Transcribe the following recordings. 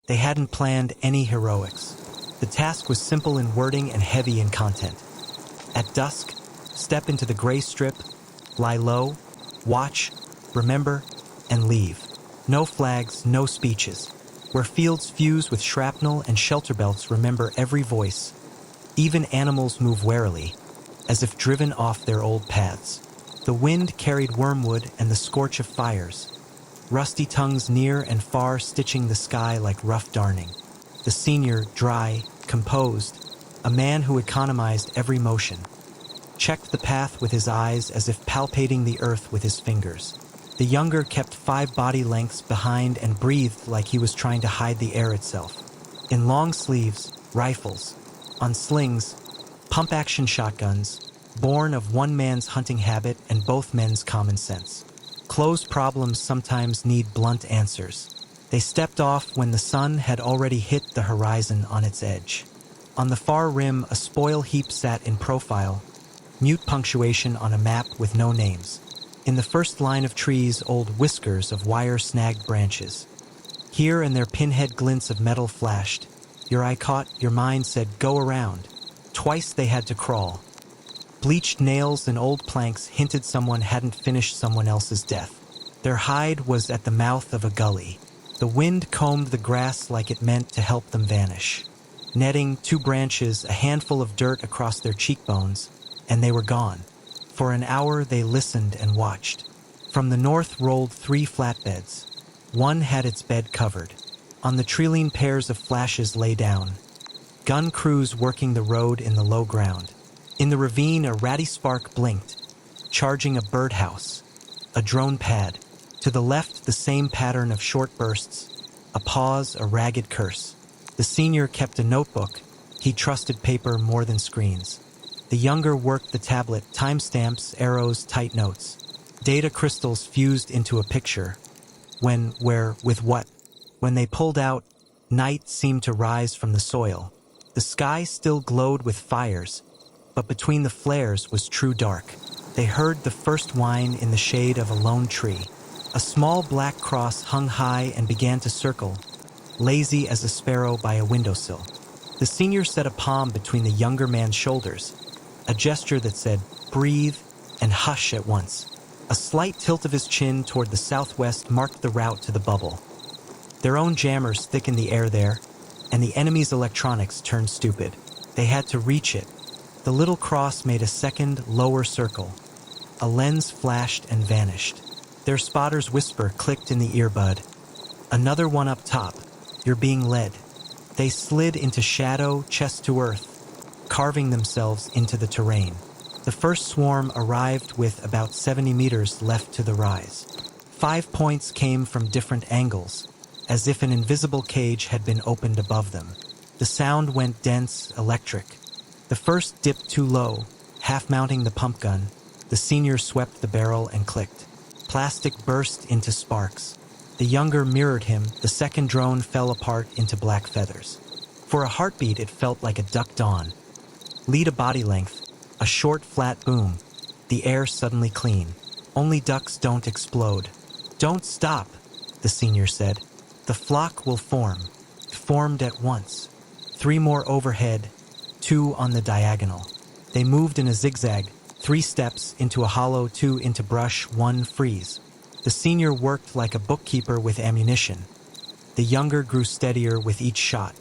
They hadn't planned any heroics. The task was simple in wording and heavy in content. At dusk, step into the gray strip, lie low, watch, remember, and leave. No flags, no speeches. Where fields fuse with shrapnel and shelterbelts, remember every voice. Even animals move warily, as if driven off their old paths. The wind carried wormwood and the scorch of fires, rusty tongues near and far stitching the sky like rough darning. The senior, dry, composed, a man who economized every motion, checked the path with his eyes as if palpating the earth with his fingers. The younger kept 5 body lengths behind and breathed like he was trying to hide the air itself. In long sleeves, rifles. On slings, pump-action shotguns, born of one man's hunting habit and both men's common sense. Closed problems sometimes need blunt answers. They stepped off when the sun had already hit the horizon on its edge. On the far rim, a spoil heap sat in profile, mute punctuation on a map with no names. In the first line of trees, old whiskers of wire-snagged branches. Here and there pinhead glints of metal flashed. Your eye caught, your mind said, go around. Twice they had to crawl. Bleached nails and old planks hinted someone hadn't finished someone else's death. Their hide was at the mouth of a gully. The wind combed the grass like it meant to help them vanish. Netting 2 branches, a handful of dirt across their cheekbones, and they were gone. For an hour they listened and watched. From the north rolled 3 flatbeds. One had its bed covered. On the trailing pairs of flashes lay down. Gun crews working the road in the low ground. In the ravine a ratty spark blinked, charging a birdhouse. A drone pad. To the left the same pattern of short bursts. A pause, a ragged curse. The senior kept a notebook. He trusted paper more than screens. The younger worked the tablet, timestamps, arrows, tight notes. Data crystals fused into a picture. When, where, with what? When they pulled out, night seemed to rise from the soil. The sky still glowed with fires, but between the flares was true dark. They heard the first whine in the shade of a lone tree. A small black cross hung high and began to circle, lazy as a sparrow by a windowsill. The senior set a palm between the younger man's shoulders, a gesture that said, breathe and hush at once. A slight tilt of his chin toward the southwest marked the route to the bubble. Their own jammers thickened the air there, and the enemy's electronics turned stupid. They had to reach it. The little cross made a second, lower circle. A lens flashed and vanished. Their spotter's whisper clicked in the earbud. Another one up top. You're being led. They slid into shadow, chest to earth, carving themselves into the terrain. The first swarm arrived with about 70 meters left to the rise. 5 points came from different angles, as if an invisible cage had been opened above them. The sound went dense, electric. The first dipped too low, half-mounting the pump gun. The senior swept the barrel and clicked. Plastic burst into sparks. The younger mirrored him. The second drone fell apart into black feathers. For a heartbeat, it felt like a duck dawn. Lead a body length, a short, flat boom. The air suddenly clean. Only ducks don't explode. Don't stop, the senior said. The flock will form. It formed at once. 3 more overhead, 2 on the diagonal. They moved in a zigzag, 3 steps into a hollow, 2 into brush, 1 freeze. The senior worked like a bookkeeper with ammunition. The younger grew steadier with each shot.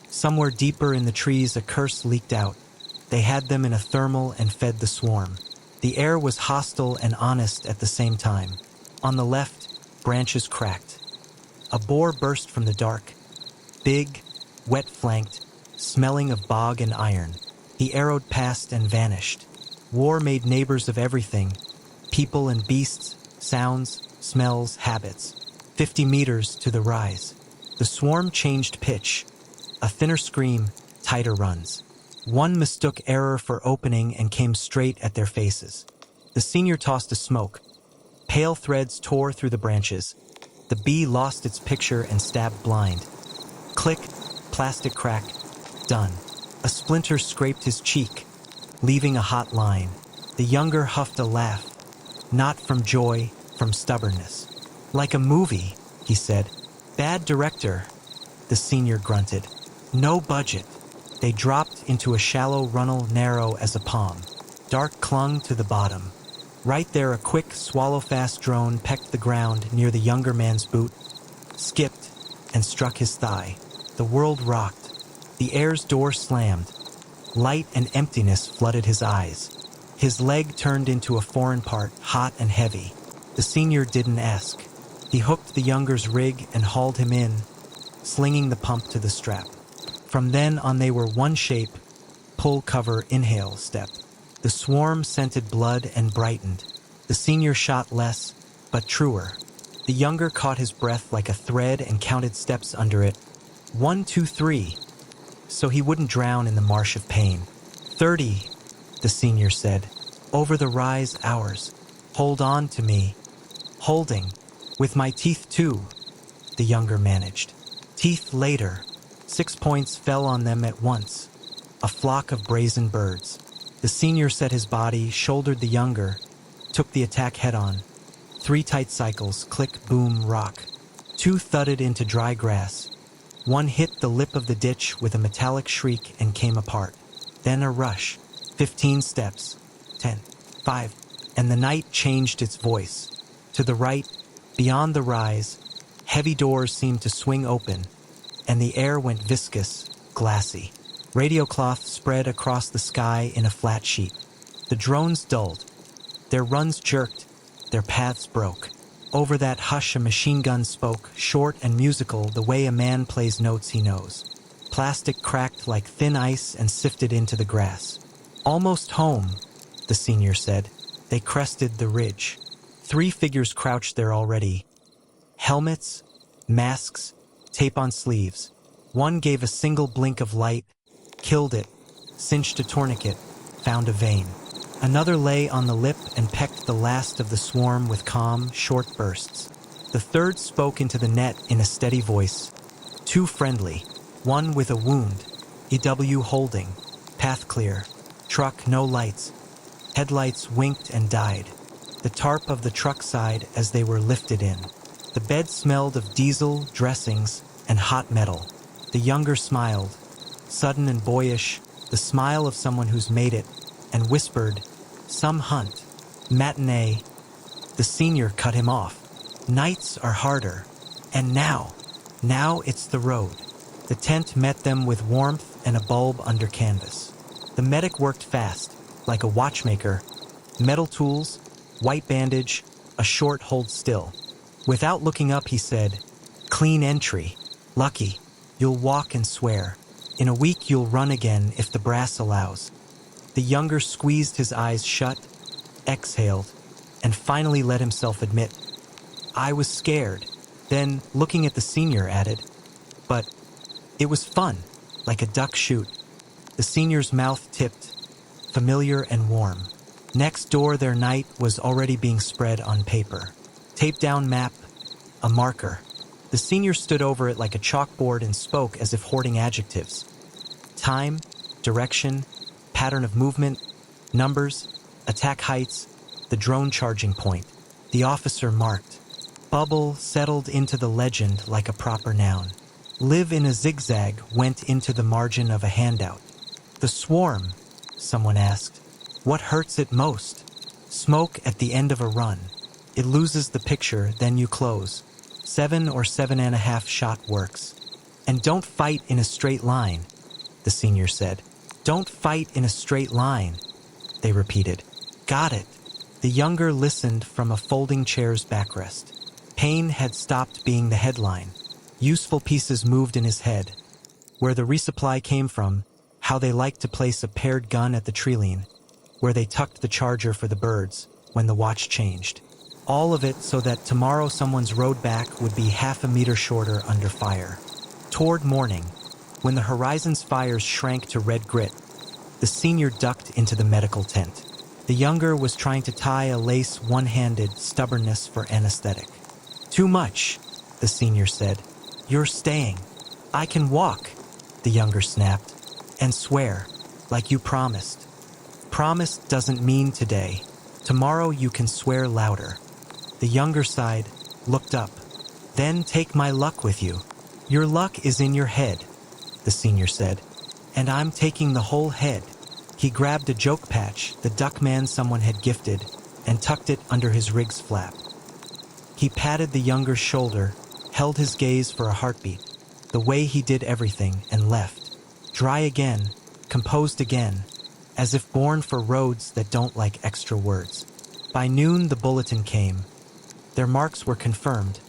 Somewhere deeper in the trees, a curse leaked out. They had them in a thermal and fed the swarm. The air was hostile and honest at the same time. On the left, branches cracked. A boar burst from the dark. Big, wet-flanked, smelling of bog and iron. He arrowed past and vanished. War made neighbors of everything. People and beasts, sounds, smells, habits. 50 meters to the rise. The swarm changed pitch. A thinner scream, tighter runs. One mistook error for opening and came straight at their faces. The senior tossed a smoke. Pale threads tore through the branches. The bee lost its picture and stabbed blind. Click, plastic crack, done. A splinter scraped his cheek, leaving a hot line. The younger huffed a laugh. Not from joy, from stubbornness. Like a movie, he said. Bad director. the senior grunted. No budget. They dropped into a shallow runnel narrow as a palm. Dark clung to the bottom. Right there, a quick, swallow-fast drone pecked the ground near the younger man's boot, skipped, and struck his thigh. The world rocked. The air's door slammed. Light and emptiness flooded his eyes. His leg turned into a foreign part, hot and heavy. The senior didn't ask. He hooked the younger's rig and hauled him in, slinging the pump to the strap. From then on they were one shape, pull, cover, inhale, step. The swarm scented blood and brightened. The senior shot less, but truer. The younger caught his breath like a thread and counted steps under it. 1, 2, 3. So he wouldn't drown in the marsh of pain. 30, the senior said. Over the rise, hours. Hold on to me. Holding. With my teeth too, the younger managed. Teeth later. 6 points fell on them at once. A flock of brazen birds. The senior set his body, shouldered the younger, took the attack head-on. 3 tight cycles, click, boom, rock. 2 thudded into dry grass. 1 hit the lip of the ditch with a metallic shriek and came apart. Then a rush. 15 steps. 10. 5. And the night changed its voice. To the right, beyond the rise, heavy doors seemed to swing open, and the air went viscous, glassy. Radio cloth spread across the sky in a flat sheet. The drones dulled. Their runs jerked. Their paths broke. Over that hush a machine gun spoke, short and musical, the way a man plays notes he knows. Plastic cracked like thin ice and sifted into the grass. Almost home, the senior said. They crested the ridge. 3 figures crouched there already. Helmets, masks, tape on sleeves. 1 gave a single blink of light, killed it, cinched a tourniquet, found a vein. Another lay on the lip and pecked the last of the swarm with calm, short bursts. The third spoke into the net in a steady voice. 2 friendly, 1 with a wound. EW holding, path clear, truck no lights. Headlights winked and died. The tarp of the truck side as they were lifted in. The bed smelled of diesel, dressings, and hot metal. The younger smiled, sudden and boyish, the smile of someone who's made it, and whispered, "Some hunt. Matinee." The senior cut him off. "Nights are harder. And now it's the road." The tent met them with warmth and a bulb under canvas. The medic worked fast, like a watchmaker. Metal tools, white bandage, a short hold still. Without looking up, he said, "Clean entry. Lucky. You'll walk and swear. In a week you'll run again if the brass allows." The younger squeezed his eyes shut, exhaled, and finally let himself admit, "I was scared." Then, looking at the senior, added, "But it was fun, like a duck shoot." The senior's mouth tipped, familiar and warm. Next door their night was already being spread on paper. Taped down map, a marker. The senior stood over it like a chalkboard and spoke as if hoarding adjectives. Time, direction, pattern of movement, numbers, attack heights, the drone charging point. The officer marked. Bubble settled into the legend like a proper noun. Live in a zigzag went into the margin of a handout. The swarm, someone asked. What hurts it most? Smoke at the end of a run. It loses the picture, then you close. 7 or 7.5 shot works. And don't fight in a straight line, the senior said. Don't fight in a straight line, they repeated. Got it. The younger listened from a folding chair's backrest. Pain had stopped being the headline. Useful pieces moved in his head. Where the resupply came from, how they liked to place a paired gun at the treeline, where they tucked the charger for the birds when the watch changed. All of it so that tomorrow someone's road back would be half a meter shorter under fire. Toward morning, when the horizon's fires shrank to red grit, the senior ducked into the medical tent. The younger was trying to tie a lace one-handed stubbornness for anesthetic. Too much, the senior said. You're staying. I can walk, the younger snapped. And swear, like you promised. Promised doesn't mean today. Tomorrow you can swear louder. The younger sighed, looked up. Then take my luck with you. Your luck is in your head, the senior said, and I'm taking the whole head. He grabbed a joke patch, the duck man someone had gifted, and tucked it under his rig's flap. He patted the younger's shoulder, held his gaze for a heartbeat, the way he did everything, and left. Dry again, composed again, as if born for roads that don't like extra words. By noon, the bulletin came. Their marks were confirmed.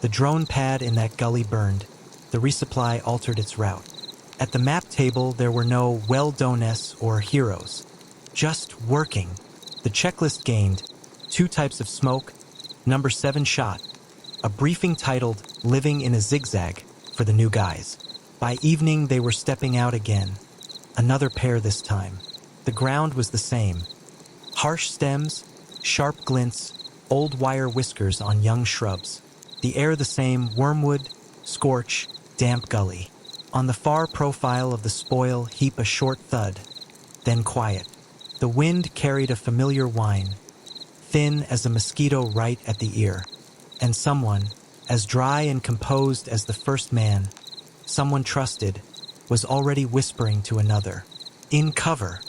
The drone pad in that gully burned. The resupply altered its route. At the map table, there were no well-dones or heroes. Just working. The checklist gained 2 types of smoke, number 7 shot, a briefing titled Living in a Zigzag for the new guys. By evening, they were stepping out again. Another pair this time. The ground was the same. Harsh stems, sharp glints, old wire whiskers on young shrubs. The air the same, wormwood, scorch, damp gully. On the far profile of the spoil heap a short thud, then quiet. The wind carried a familiar whine, thin as a mosquito right at the ear. And someone, as dry and composed as the first man, someone trusted, was already whispering to another. In cover.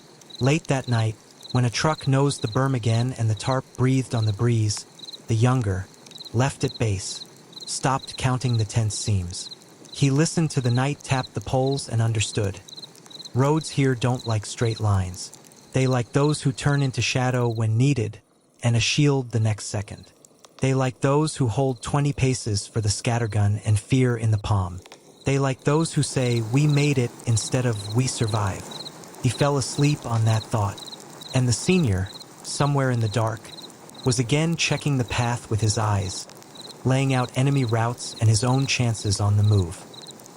Late that night, when a truck nosed the berm again and the tarp breathed on the breeze, the younger, left at base, stopped counting the tense seams. He listened to the night tap the poles and understood. Roads here don't like straight lines. They like those who turn into shadow when needed, and a shield the next second. They like those who hold 20 paces for the scattergun and fear in the palm. They like those who say, "We made it," instead of "We survived." He fell asleep on that thought, and the senior, somewhere in the dark, was again checking the path with his eyes, laying out enemy routes and his own chances on the move.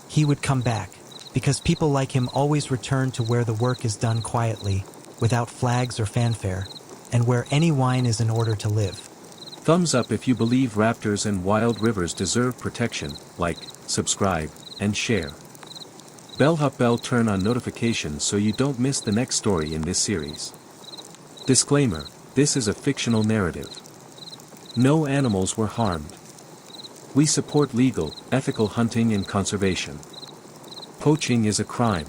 He would come back, because people like him always return to where the work is done quietly, without flags or fanfare, and where any whine is in order to live. Thumbs up if you believe raptors and wild rivers deserve protection, like, subscribe, and share. Bell turn on notifications so you don't miss the next story in this series. Disclaimer, this is a fictional narrative. No animals were harmed. We support legal, ethical hunting and conservation. Poaching is a crime.